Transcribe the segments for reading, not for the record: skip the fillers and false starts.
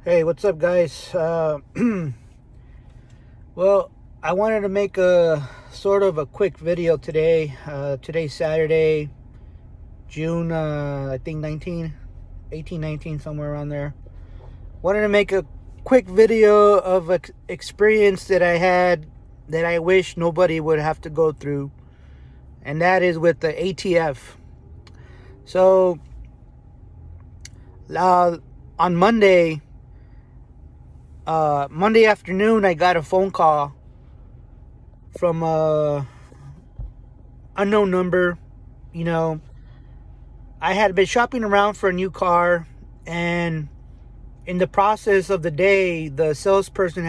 Hey, what's up, guys? Well, I wanted to make a sort of a quick video today. Today's Saturday, June, I think 19, somewhere around there. Wanted to make a quick video of an experience that I had that I wish nobody would have to go through, and that is with the ATF. So, on Monday afternoon, I got a phone call from a unknown number. You know, I had been shopping around for a new car, and in the process of the day, the salesperson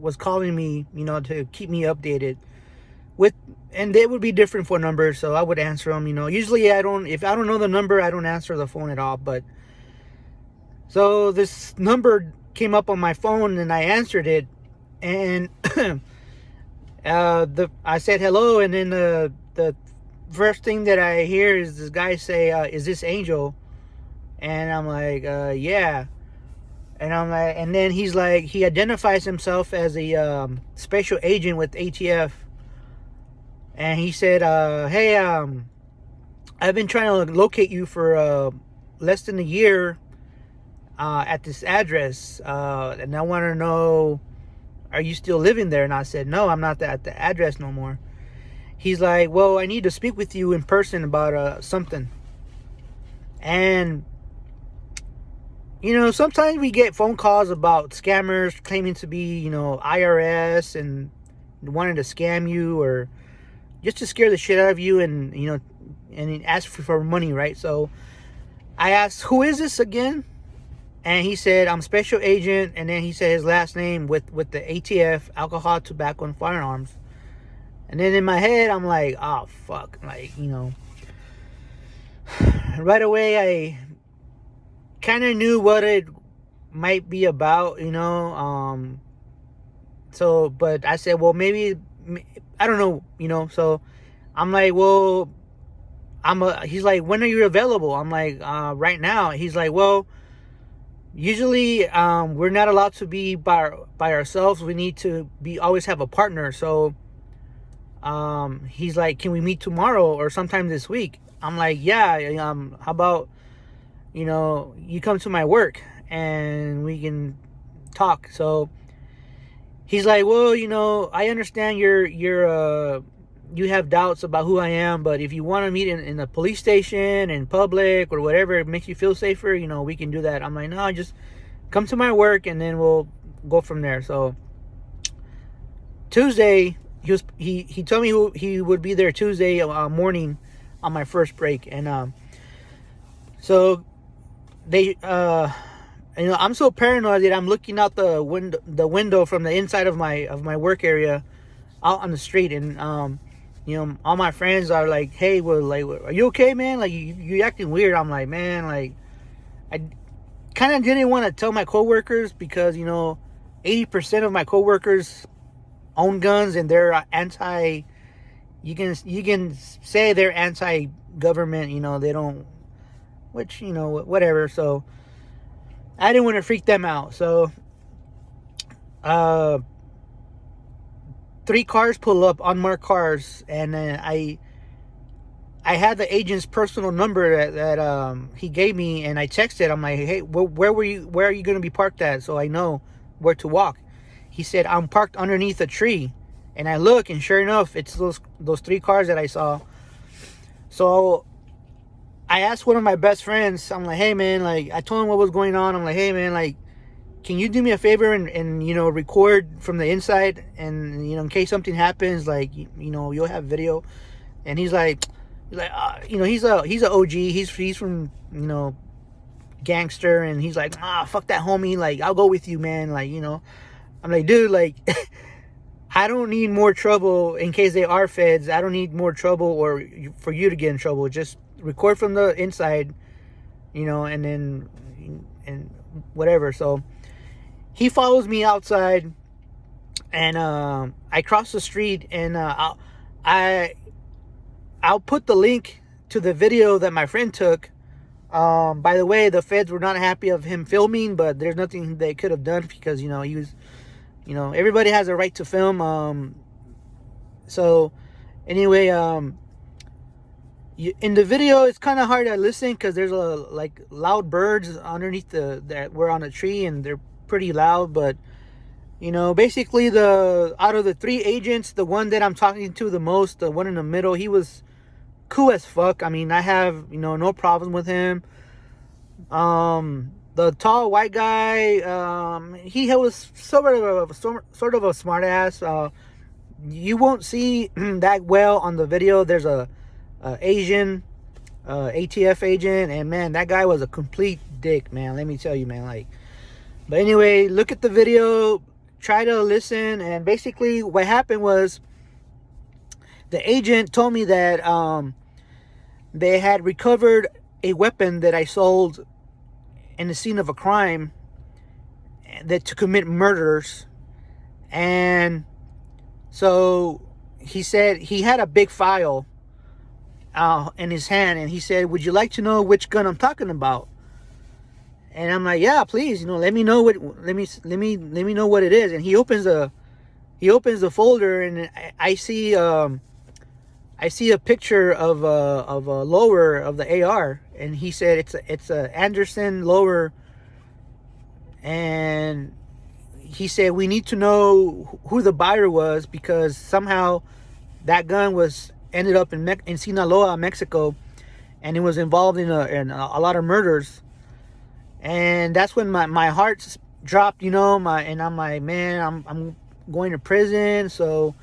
was calling me, to keep me updated with, and they would be different phone numbers, so I would answer them. Usually if I don't know the number, I don't answer the phone at all. But so this number came up on my phone, and I answered it, and I said hello, and then the first thing that I hear is this guy say, "Is this Angel?" And I'm like, "Yeah." And I'm like, and then he's like, he identifies himself as a special agent with ATF, and he said, "Hey, I've been trying to locate you for less than a year at this address, and I want to know, are you still living there?" And I said, "No, I'm not at the address no more." He's like, "Well, I need to speak with you in person about something." And sometimes we get phone calls about scammers claiming to be, IRS, and wanting to scam you or just to scare the shit out of you, and ask for money, right? So I asked, "Who is this again?" And he said, "I'm special agent." And then he said his last name with the ATF, alcohol, tobacco, and firearms. And then in my head, I'm like, oh, fuck. Like, right away, I kind of knew what it might be about, So, but I said, well, maybe, I don't know. So I'm like, well, he's like, "When are you available?" I'm like, right now." He's like, "Well, usually, we're not allowed to be by ourselves. We need to always have a partner. So, he's like, "Can we meet tomorrow or sometime this week?" I'm like, "Yeah. How about, you come to my work and we can talk." So he's like, "Well, I understand you have doubts about who I am, but if you want to meet in a police station, in public, or whatever it makes you feel safer, we can do that." I'm like, "No, just come to my work and then we'll go from there." So Tuesday, he told me he would be there Tuesday morning on my first break. And so they I'm so paranoid that I'm looking out the window from the inside of my work area out on the street. And all my friends are like, "Hey, well, like, are you okay, man? Like, you acting weird." I'm like, "Man, like, I kind of didn't want to tell my coworkers because 80% of my coworkers own guns, and they're anti. You can say they're anti-government. They don't, which whatever." So I didn't want to freak them out. So 3 cars pull up, unmarked cars, and then I had the agent's personal number that he gave me, and I texted. I'm like, "Hey, where are you going to be parked at, so I know where to walk?" He said, "I'm parked underneath a tree." And I look, and sure enough, it's those 3 cars that I saw. So I asked one of my best friends. I'm like, "Hey, man," like, I told him what was going on. I'm like, "Hey, man, like, can you do me a favor and record from the inside, and in case something happens, like, you'll have video." And he's like, he's a OG. He's from gangster, and he's like, "Fuck that, homie. Like, I'll go with you, man." Like, I'm like, "Dude, like, I don't need more trouble in case they are feds. I don't need more trouble or for you to get in trouble. Just record from the inside, and then and whatever." So he follows me outside, and I cross the street, and I'll put the link to the video that my friend took By the way, the feds were not happy of him filming, but there's nothing they could have done because, you know, he was, you know, everybody has a right to film. So anyway, in the video, it's kind of hard to listen because there's like loud birds underneath that were on a tree, and they're pretty loud. But you know, basically, out of the 3 agents, the one that I'm talking to the most, the one in the middle, he was cool as fuck. I mean, I have, you know, no problem with him. The tall white guy, he was sort of a smart ass. You won't see that well on the video. There's a Asian ATF agent, and man, that guy was a complete dick, man. Let me tell you, man. Like, but anyway, look at the video, try to listen, and basically what happened was the agent told me that they had recovered a weapon that I sold in the scene of a crime that to commit murders. And so he said he had a big file in his hand, and he said, "Would you like to know which gun I'm talking about?" And I'm like, "Yeah, please. You know, let me know what it is." And he opens the folder, and I see a picture of a lower of the AR, and he said it's a Anderson lower, and he said we need to know who the buyer was because somehow that gun ended up in Sinaloa, Mexico, and it was involved in a lot of murders. And that's when my heart dropped, you know. And I'm like, man, I'm going to prison. So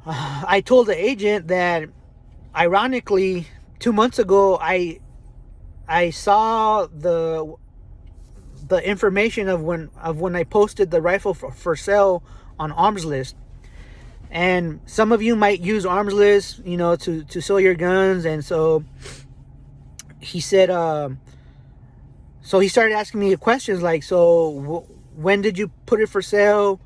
I told the agent that, ironically, 2 months ago I saw the information of when I posted the rifle for sale on Arms List. And some of you might use Arms List, you know, to sell your guns. And so he said, so he started asking me questions like, so when did you put it for sale?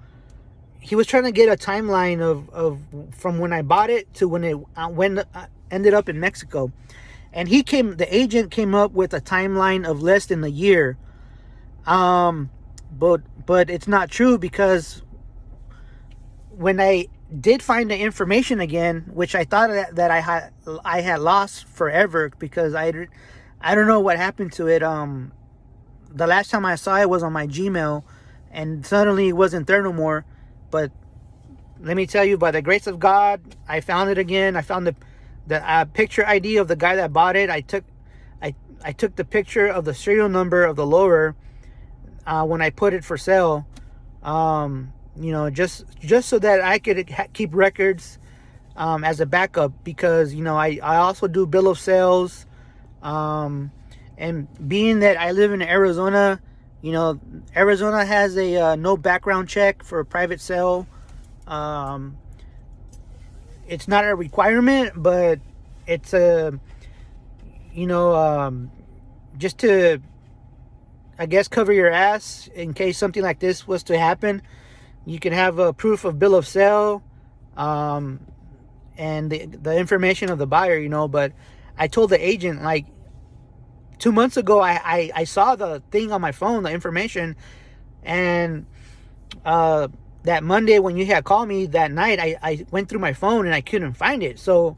He was trying to get a timeline of from when I bought it to when it ended up in Mexico. And the agent came up with a timeline of less than a year. But it's not true, because when I did find the information again, which I thought that I had lost forever, because I don't know what happened to it. The last time I saw it was on my Gmail, and suddenly it wasn't there no more. But let me tell you, by the grace of God, I found it again. I found the picture ID of the guy that bought it. I took the picture of the serial number of the lower when I put it for sale. You know, just so that I could keep records as a backup, because, you know, I also do bill of sales. And being that I live in Arizona, you know, Arizona has a no background check for a private sale. It's not a requirement, but it's you know, just to, I guess, cover your ass in case something like this was to happen. You can have a proof of bill of sale, and the information of the buyer, you know. But I told the agent, like, 2 months ago, I saw the thing on my phone, the information, and that Monday when you had called me that night, I went through my phone and I couldn't find it. So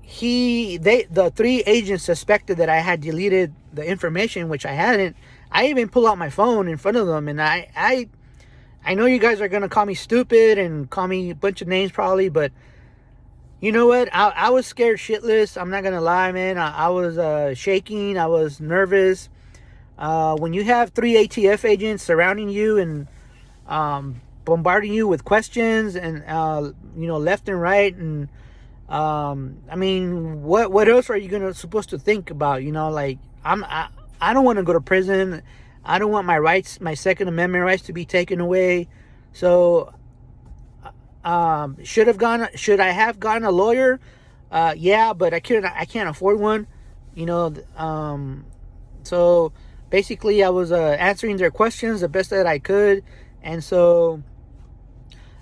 the 3 agents suspected that I had deleted the information, which I hadn't. I even pulled out my phone in front of them, and I know you guys are gonna call me stupid and call me a bunch of names probably, but you know what? I was scared shitless. I'm not gonna lie, man. I was shaking. I was nervous. When you have 3 ATF agents surrounding you and bombarding you with questions and you know, left and right, and I mean, what else are you supposed to think about? You know, like, I don't want to go to prison. I don't want my rights, my Second Amendment rights, to be taken away. So should I have gotten a lawyer? Yeah, but I can't afford one, you know. So basically I was answering their questions the best that I could. And so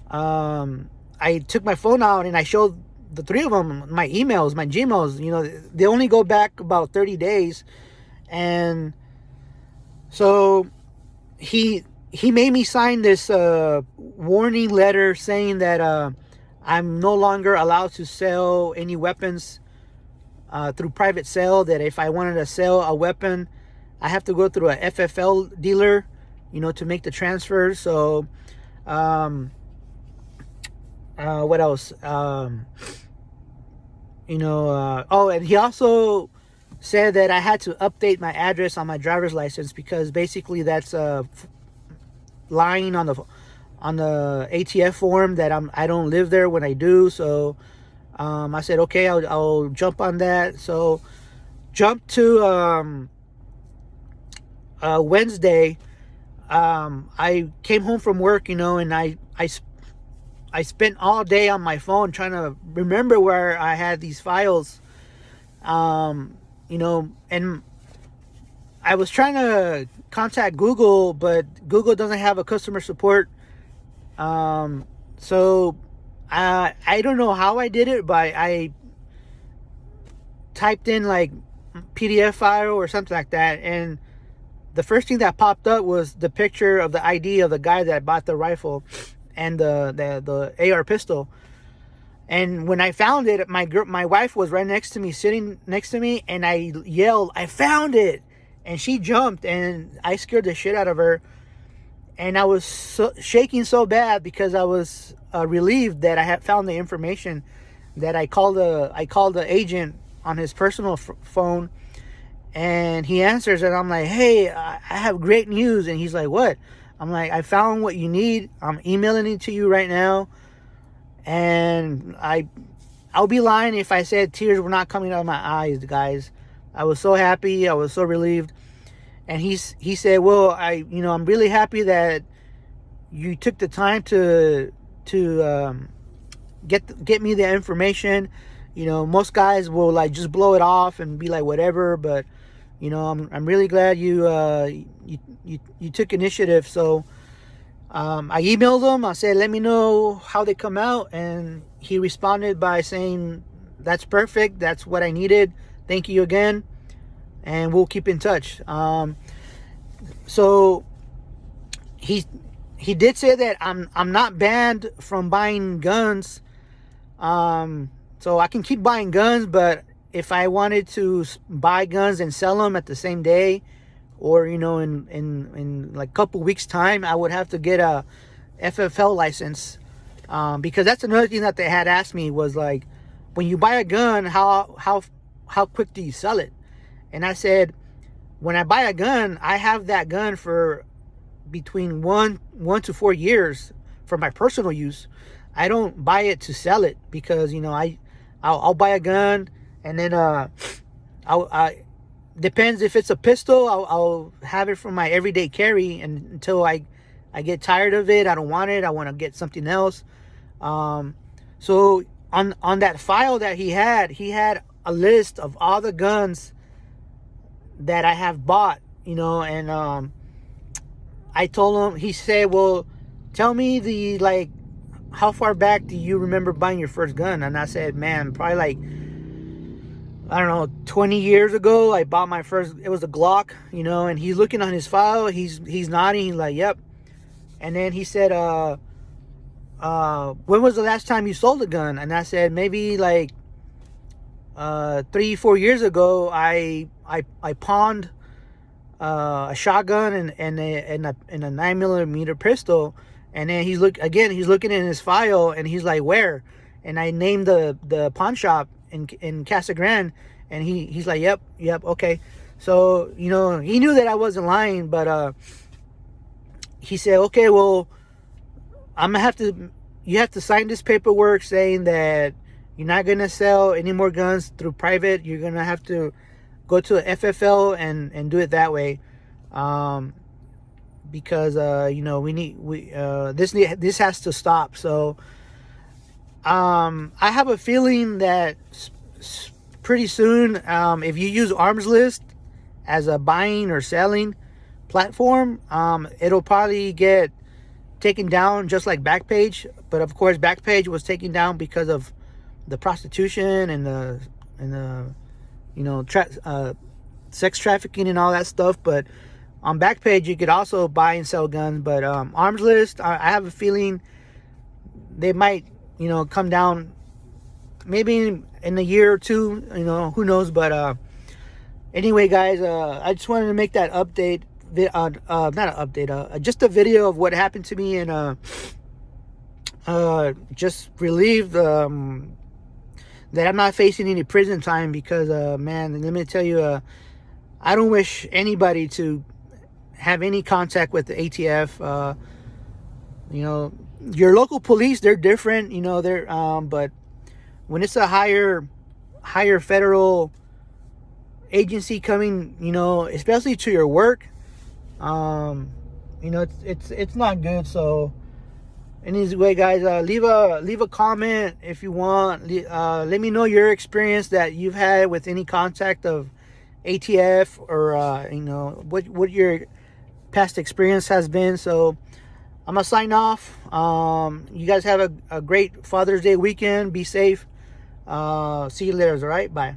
I took my phone out and I showed the three of them, my emails, my Gmails, you know, they only go back about 30 days. And so he made me sign this warning letter saying that I'm no longer allowed to sell any weapons through private sale. That if I wanted to sell a weapon, I have to go through a FFL dealer, you know, to make the transfer. So what else? Oh, and he also said that I had to update my address on my driver's license, because basically that's lying on the ATF form that I don't live there when I do. So I said, okay, I'll jump on that. So jump to Wednesday. I came home from work, you know, and I spent all day on my phone trying to remember where I had these files. You know, and I was trying to contact Google, but Google doesn't have a customer support. So I don't know how I did it, but I typed in like PDF file or something like that, and the first thing that popped up was the picture of the ID of the guy that bought the rifle and the AR pistol. And when I found it, my wife was right next to me, sitting next to me, and I yelled, "I found it!" And she jumped, and I scared the shit out of her. And I was shaking so bad because I was relieved that I had found the information. That I called the agent on his personal phone, and he answers, and I'm like, "Hey, I have great news." And he's like, "What?" I'm like, "I found what you need. I'm emailing it to you right now." And I'll be lying if I said tears were not coming out of my eyes, guys. I was so happy. I was so relieved. And he said, "Well, I'm really happy that you took the time to get me the information. You know, most guys will like just blow it off and be like whatever, but you know, I'm really glad you took initiative." So I emailed him. I said, "Let me know how they come out," and he responded by saying, "That's perfect. That's what I needed. Thank you again, and we'll keep in touch." So he did say that I'm not banned from buying guns. So I can keep buying guns, but if I wanted to buy guns and sell them at the same day, or you know, in like a couple weeks time, I would have to get a FFL license, because that's another thing that they had asked me was like, when you buy a gun, how quick do you sell it? And I said, when I buy a gun, I have that gun for between one to 4 years for my personal use. I don't buy it to sell it, because you know, I'll buy a gun, and then I depends if it's a pistol, I'll have it for my everyday carry, and until I get tired of it, I don't want it, I want to get something else. So on that file that he had a list of all the guns that I have bought, you know, and I told him, he said, "Well, tell me how far back do you remember buying your first gun?" And I said, "Man, probably like, I don't know, 20 years ago, I bought my first, it was a Glock," you know, and he's looking on his file, he's nodding, he's like, "Yep." And then he said, "When was the last time you sold a gun?" And I said, "Maybe like 3-4 years ago, I pawned a shotgun and a 9mm pistol." And then he's looking in his file, and he's like, "Where?" And I named the pawn shop in Casa Grande, and he's like, yep, okay." So you know, he knew that I wasn't lying, but he said, "Okay, well, you have to sign this paperwork saying that you're not gonna sell any more guns through private. You're gonna have to go to a FFL and do it that way, because you know, this has to stop." So I have a feeling that pretty soon, if you use Arms List as a buying or selling platform, it'll probably get taken down just like Backpage. But of course, Backpage was taken down because of the prostitution and the you know sex trafficking and all that stuff. But on Backpage you could also buy and sell guns. But Arms List, I have a feeling they might, you know, come down maybe in a year or two, you know, who knows. But anyway, guys, I just wanted to make that update, not an update, just a video of what happened to me, and just relieved that I'm not facing any prison time, because man, let me tell you, I don't wish anybody to have any contact with the ATF. You know, your local police, they're different, you know, they're but when it's a higher federal agency coming, you know, especially to your work, you know, it's not good. So anyway, guys, leave a comment if you want. Let me know your experience that you've had with any contact of ATF, or you know, what your past experience has been. So I'm gonna sign off. You guys have a great Father's Day weekend. Be safe. See you later. All right, bye.